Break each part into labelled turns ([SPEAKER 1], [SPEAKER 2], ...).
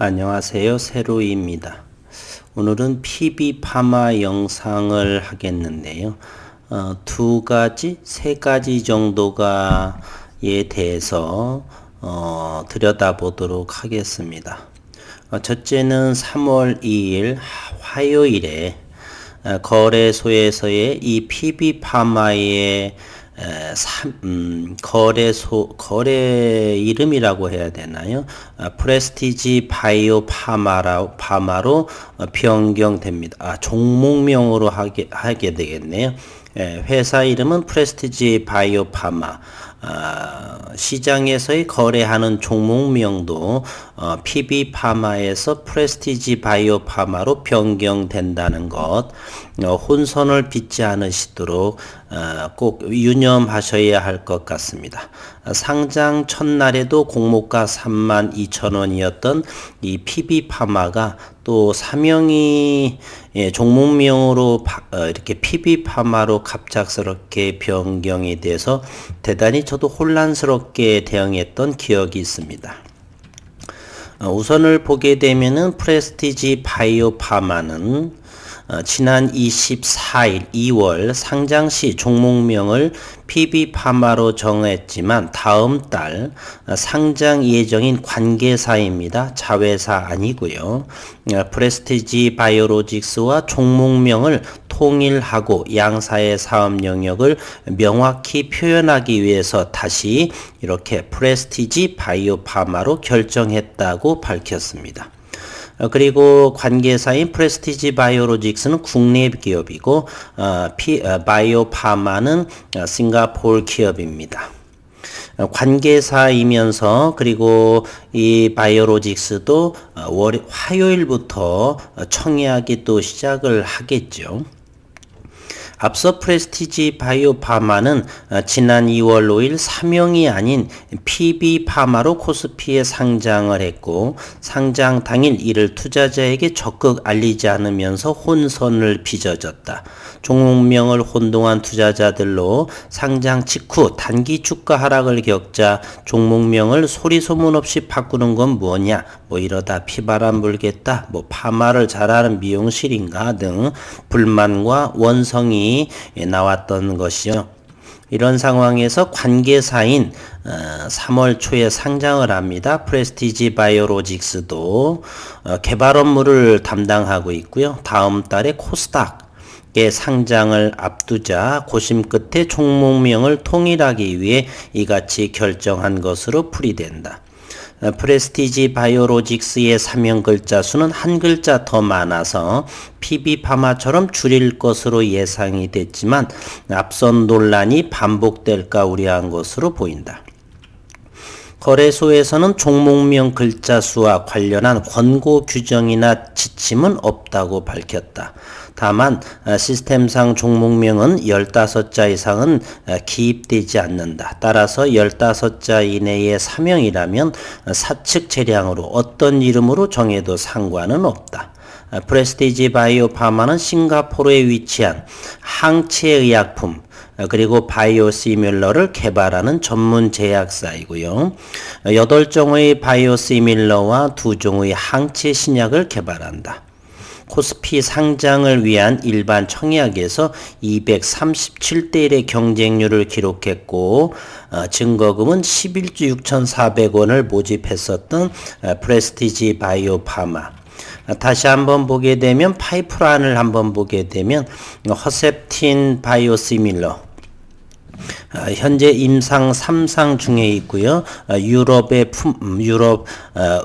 [SPEAKER 1] 안녕하세요. 세로이입니다. 오늘은 PB파마 영상을 하겠는데요. 세 가지 정도가에 대해서 들여다보도록 하겠습니다. 첫째는 3월 2일 화요일에 거래소에서의 이 PB파마의 거래 이름이라고 해야 되나요? 프레스티지 바이오 파마로 변경됩니다. 종목명으로 하게 되겠네요. 회사 이름은 프레스티지 바이오 파마. 시장에서의 거래하는 종목명도 PB파마에서 프레스티지 바이오 파마로 변경된다는 것, 혼선을 빚지 않으시도록 꼭 유념하셔야 할 것 같습니다. 상장 첫날에도 공모가 32,000원이었던 이 PB파마가 또 사명이 종목명으로 이렇게 PB파마로 갑작스럽게 변경이 돼서 대단히 저도 혼란스럽게 대응했던 기억이 있습니다. 우선을 보게 되면은 프레스티지 바이오 파마는 지난 24일 2월 상장시 종목명을 PB파마로 정했지만 다음 달 상장 예정인 관계사입니다. 자회사 아니고요. 프레스티지 바이오로직스와 종목명을 통일하고 양사의 사업 영역을 명확히 표현하기 위해서 다시 이렇게 프레스티지 바이오파마로 결정했다고 밝혔습니다. 그리고 관계사인 프레스티지 바이오로직스는 국내 기업이고 바이오파마는 싱가포르 기업입니다. 관계사이면서 그리고 이 바이오로직스도 화요일부터 청약이 또 시작을 하겠죠. 앞서 프레스티지 바이오파마는 지난 2월 5일 사명이 아닌 PB파마로 코스피에 상장을 했고 상장 당일 이를 투자자에게 적극 알리지 않으면서 혼선을 빚어졌다. 종목명을 혼동한 투자자들로 상장 직후 단기 주가 하락을 겪자 종목명을 소리소문 없이 바꾸는 건 뭐냐, 이러다 피바람 불겠다, 파마를 잘하는 미용실인가 등 불만과 원성이 나왔던 것이요. 이런 상황에서 관계사인 3월 초에 상장을 합니다. 프레스티지 바이오로직스도 개발 업무를 담당하고 있고요. 다음 달에 코스닥의 상장을 앞두자 고심 끝에 종목명을 통일하기 위해 이같이 결정한 것으로 풀이된다. 프레스티지 바이오로직스의 사명 글자 수는 한 글자 더 많아서 PB파마처럼 줄일 것으로 예상이 됐지만 앞선 논란이 반복될까 우려한 것으로 보인다. 거래소에서는 종목명 글자 수와 관련한 권고 규정이나 지침은 없다고 밝혔다. 다만 시스템상 종목명은 15자 이상은 기입되지 않는다. 따라서 15자 이내의 사명이라면 사측 재량으로 어떤 이름으로 정해도 상관은 없다. 프레스티지 바이오파마는 싱가포르에 위치한 항체의약품 그리고 바이오시밀러를 개발하는 전문 제약사이고요. 8종의 바이오시밀러와 2종의 항체 신약을 개발한다. 코스피 상장을 위한 일반 청약에서 237대 1의 경쟁률을 기록했고 증거금은 11조 6,400원을 모집했었던 프레스티지 바이오파마. 다시 한번 보게 되면 파이프라인을 한번 보게 되면 허셉틴 바이오시밀러 현재 임상 3상 중에 있고요. 유럽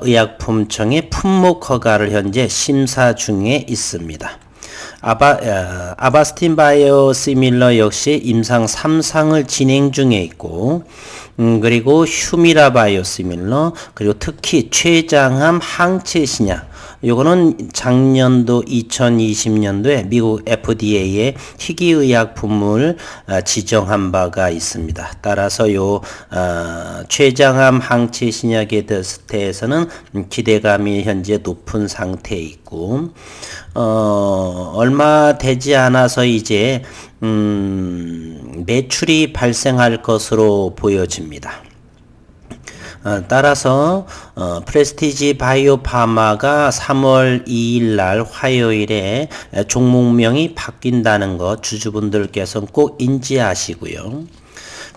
[SPEAKER 1] 의약품청의 품목 허가를 현재 심사 중에 있습니다. 아바스틴 바이오시밀러 역시 임상 3상을 진행 중에 있고 그리고 휴미라 바이오시밀러 그리고 특히 최장암 항체 신약 요거는 작년도 2020년도에 미국 FDA에 희귀의약품을 지정한 바가 있습니다. 따라서 요 췌장암 항체 신약에 대해서는 기대감이 현재 높은 상태에 있고 얼마 되지 않아서 이제 매출이 발생할 것으로 보여집니다. 따라서 프레스티지 바이오파마가 3월 2일 날 화요일에 종목명이 바뀐다는 것 주주분들께서는 꼭 인지하시고요.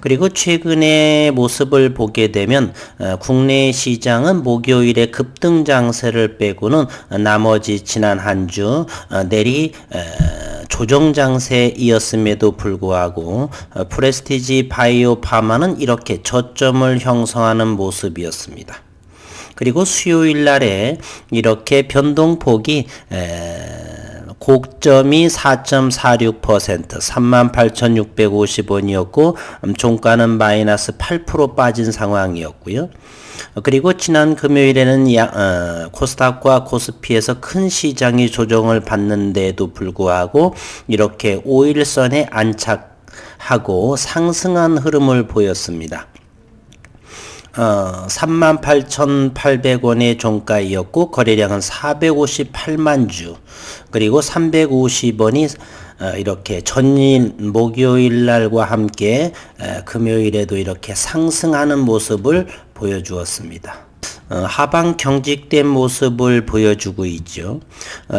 [SPEAKER 1] 그리고 최근의 모습을 보게 되면 국내 시장은 목요일에 급등 장세를 빼고는 나머지 지난 한 주 내리 조정 장세이었음에도 불구하고 프레스티지 바이오파마는 이렇게 저점을 형성하는 모습이었습니다. 그리고 수요일 날에 이렇게 변동폭이 고점이 4.46%, 38,650원이었고 종가는 마이너스 8% 빠진 상황이었고요. 그리고 지난 금요일에는 코스닥과 코스피에서 큰 시장이 조정을 받는데도 불구하고 이렇게 5일선에 안착하고 상승한 흐름을 보였습니다. 38,800원의 종가이었고 거래량은 458만 주, 그리고 350원이 이렇게 전일 목요일 날과 함께 금요일에도 이렇게 상승하는 모습을 보여주었습니다. 하방 경직된 모습을 보여주고 있죠.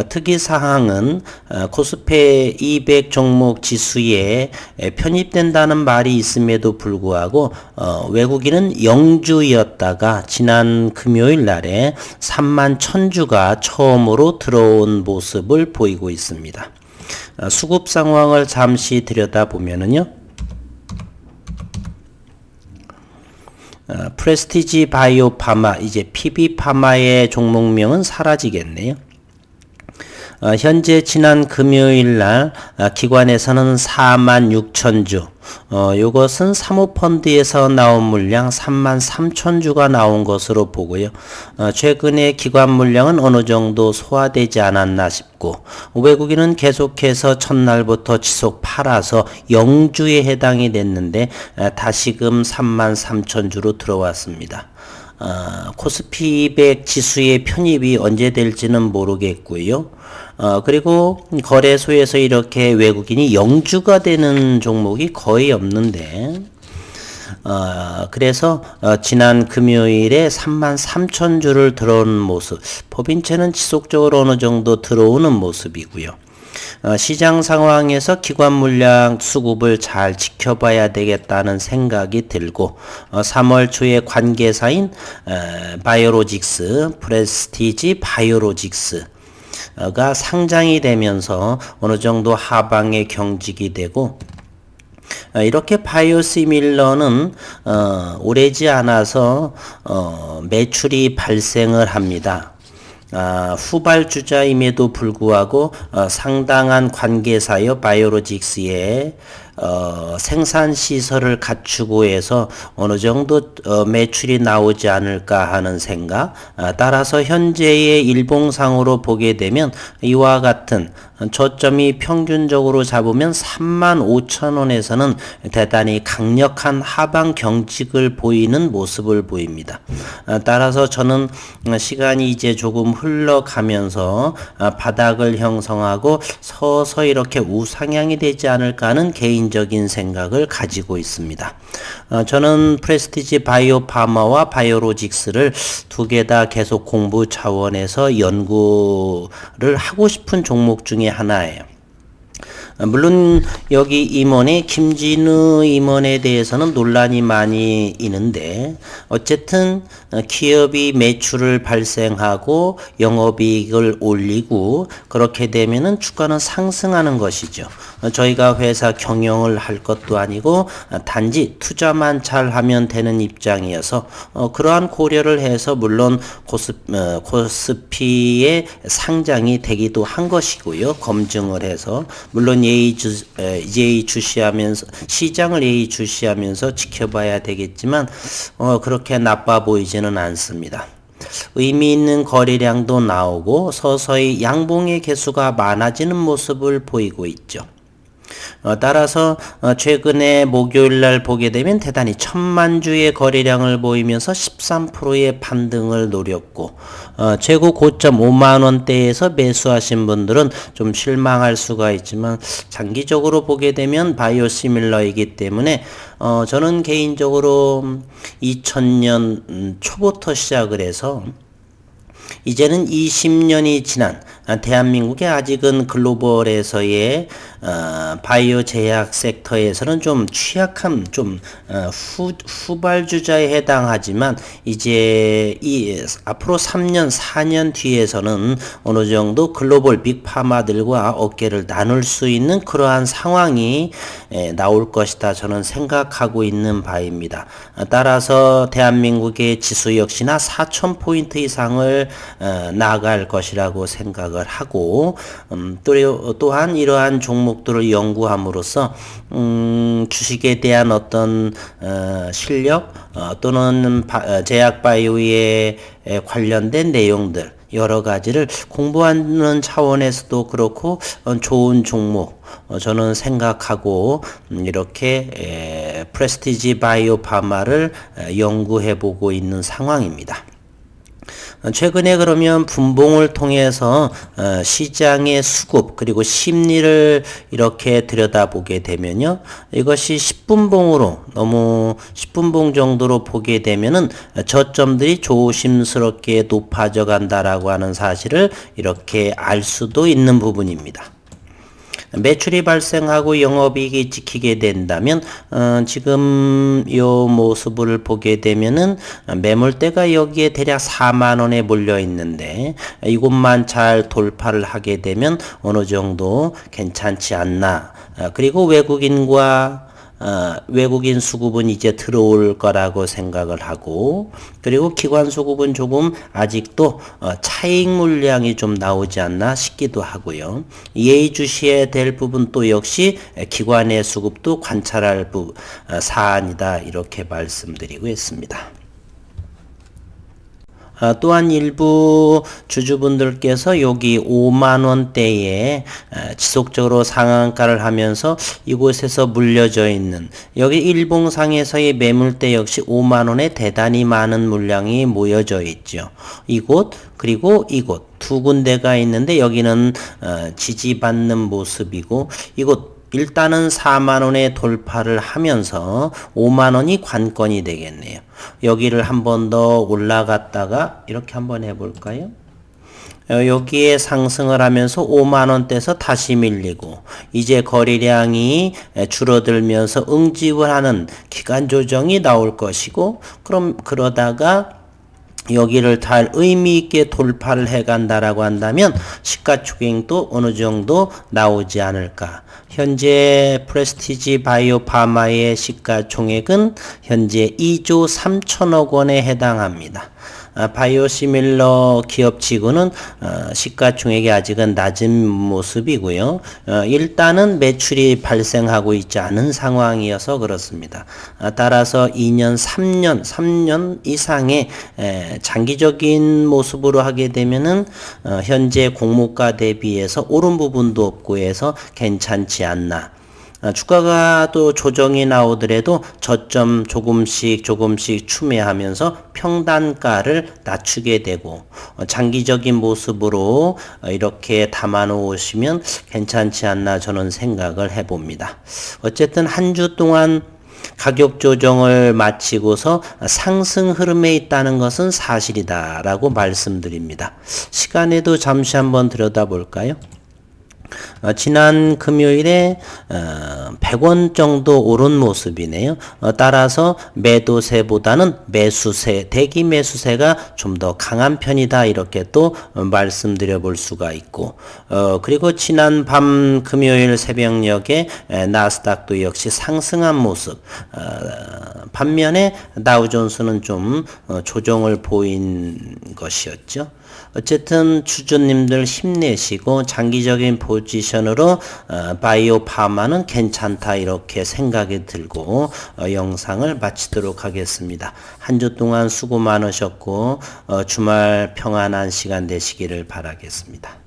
[SPEAKER 1] 특이사항은 코스피 200 종목 지수에 편입된다는 말이 있음에도 불구하고 외국인은 영주였다가 지난 금요일 날에 3만 1000주가 처음으로 들어온 모습을 보이고 있습니다. 수급 상황을 잠시 들여다보면은요. 프레스티지 바이오파마, 이제 PB파마의 종목명은 사라지겠네요. 현재 지난 금요일 날 기관에서는 46,000주, 이것은 사모펀드에서 나온 물량 33,000주가 나온 것으로 보고요. 최근에 기관 물량은 어느 정도 소화되지 않았나 싶고 외국인은 계속해서 첫날부터 지속 팔아서 영주에 해당이 됐는데 다시금 33,000주로 들어왔습니다. 코스피 200 지수의 편입이 언제 될지는 모르겠고요. 그리고 거래소에서 이렇게 외국인이 영주가 되는 종목이 거의 없는데, 그래서 지난 금요일에 33,000주를 들어오는 모습, 법인채는 지속적으로 어느 정도 들어오는 모습이고요. 시장 상황에서 기관 물량 수급을 잘 지켜봐야 되겠다는 생각이 들고 3월 초에 관계사인 바이오로직스, 프레스티지 바이오로직스가 상장이 되면서 어느 정도 하방에 경직이 되고 이렇게 바이오시밀러는 오래지 않아서 매출이 발생을 합니다. 후발주자임에도 불구하고 상당한 관계사여 바이오로직스의 생산 시설을 갖추고 해서 어느 정도 매출이 나오지 않을까 하는 생각. 따라서 현재의 일봉상으로 보게 되면 이와 같은 저점이 평균적으로 잡으면 35,000원에서는 대단히 강력한 하방 경직을 보이는 모습을 보입니다. 따라서 저는 시간이 이제 조금 흘러가면서 바닥을 형성하고 서서히 이렇게 우상향이 되지 않을까 하는 개인적인 생각을 가지고 있습니다. 저는 프레스티지 바이오파마와 바이오로직스를 두 개 다 계속 공부 차원에서 연구를 하고 싶은 종목 중에 하나예요. 물론 여기 임원의 김진우 임원에 대해서는 논란이 많이 있는데 어쨌든 기업이 매출을 발생하고 영업이익을 올리고 그렇게 되면은 주가는 상승하는 것이죠. 저희가 회사 경영을 할 것도 아니고 단지 투자만 잘 하면 되는 입장이어서 그러한 고려를 해서 물론 코스피에 상장이 되기도 한 것이고요. 검증을 해서 물론 예의주시하면서 시장을 예의주시하면서 지켜봐야 되겠지만 그렇게 나빠 보이지는 않습니다. 의미 있는 거래량도 나오고 서서히 양봉의 개수가 많아지는 모습을 보이고 있죠. 따라서 최근에 목요일 날 보게 되면 대단히 1000만 주의 거래량을 보이면서 13%의 반등을 노렸고 최고 고점 5만 원대에서 매수하신 분들은 좀 실망할 수가 있지만 장기적으로 보게 되면 바이오시밀러이기 때문에 저는 개인적으로 2000년 초부터 시작을 해서 이제는 20년이 지난 대한민국의 아직은 글로벌에서의 바이오 제약 섹터에서는 좀 취약한 후발주자에 해당하지만 이제 앞으로 3년 4년 뒤에서는 어느 정도 글로벌 빅파마들과 어깨를 나눌 수 있는 그러한 상황이 나올 것이다 저는 생각하고 있는 바입니다. 따라서 대한민국의 지수 역시나 4000포인트 이상을 나갈 것이라고 생각을 하고 또한 이러한 종목들을 연구함으로써 주식에 대한 어떤 실력 또는 제약 바이오에 관련된 내용들 여러 가지를 공부하는 차원에서도 그렇고 좋은 종목 저는 생각하고 이렇게 프레스티지 바이오 파마를 연구해 보고 있는 상황입니다. 최근에 그러면 분봉을 통해서 시장의 수급 그리고 심리를 이렇게 들여다보게 되면요. 이것이 10분봉으로 너무 10분봉 정도로 보게 되면은 저점들이 조심스럽게 높아져 간다라고 하는 사실을 이렇게 알 수도 있는 부분입니다. 매출이 발생하고 영업이익이 찍히게 된다면 지금 이 모습을 보게 되면은 매물대가 여기에 대략 4만 원에 몰려 있는데 이곳만 잘 돌파를 하게 되면 어느 정도 괜찮지 않나. 그리고 외국인 수급은 이제 들어올 거라고 생각을 하고 그리고 기관 수급은 조금 아직도 차익 물량이 좀 나오지 않나 싶기도 하고요. 예의주시해야 될 부분 또 역시 기관의 수급도 관찰할 사안이다 이렇게 말씀드리고 있습니다. 또한 일부 주주분들께서 여기 5만원대에 지속적으로 상한가를 하면서 이곳에서 물려져 있는 여기 일봉상에서의 매물대 역시 5만원에 대단히 많은 물량이 모여져 있죠. 이곳 그리고 이곳 두 군데가 있는데 여기는 지지받는 모습이고 이곳 일단은 4만원에 돌파를 하면서 5만원이 관건이 되겠네요. 여기를 한 번 더 올라갔다가 이렇게 한번 해볼까요? 여기에 상승을 하면서 5만원대에서 다시 밀리고 이제 거래량이 줄어들면서 응집을 하는 기간 조정이 나올 것이고 그러다가 여기를 잘 의미있게 돌파를 해간다라고 한다면 시가총액도 어느 정도 나오지 않을까. 현재 프레스티지 바이오 파마의 시가총액은 현재 2조 3천억 원에 해당합니다. 바이오시밀러 기업치고는 시가총액이 아직은 낮은 모습이고요. 일단은 매출이 발생하고 있지 않은 상황이어서 그렇습니다. 따라서 2년, 3년 이상의 장기적인 모습으로 하게 되면은 현재 공모가 대비해서 오른 부분도 없고 해서 괜찮지 않나. 주가가 또 조정이 나오더라도 저점 조금씩 추매하면서 평단가를 낮추게 되고 장기적인 모습으로 이렇게 담아 놓으시면 괜찮지 않나 저는 생각을 해봅니다. 어쨌든 한 주 동안 가격 조정을 마치고서 상승 흐름에 있다는 것은 사실이다라고 말씀드립니다. 시간에도 잠시 한번 들여다볼까요? 지난 금요일에 100원 정도 오른 모습이네요. 따라서 매도세보다는 매수세, 대기 매수세가 좀 더 강한 편이다 이렇게 또 말씀드려 볼 수가 있고 그리고 지난 밤 금요일 새벽녘에 나스닥도 역시 상승한 모습 반면에 다우존스는 좀 조정을 보인 것이었죠. 어쨌든 주주님들 힘내시고 장기적인 포지션으로 바이오 파마는 괜찮다 이렇게 생각이 들고 영상을 마치도록 하겠습니다. 한 주 동안 수고 많으셨고 주말 평안한 시간 되시기를 바라겠습니다.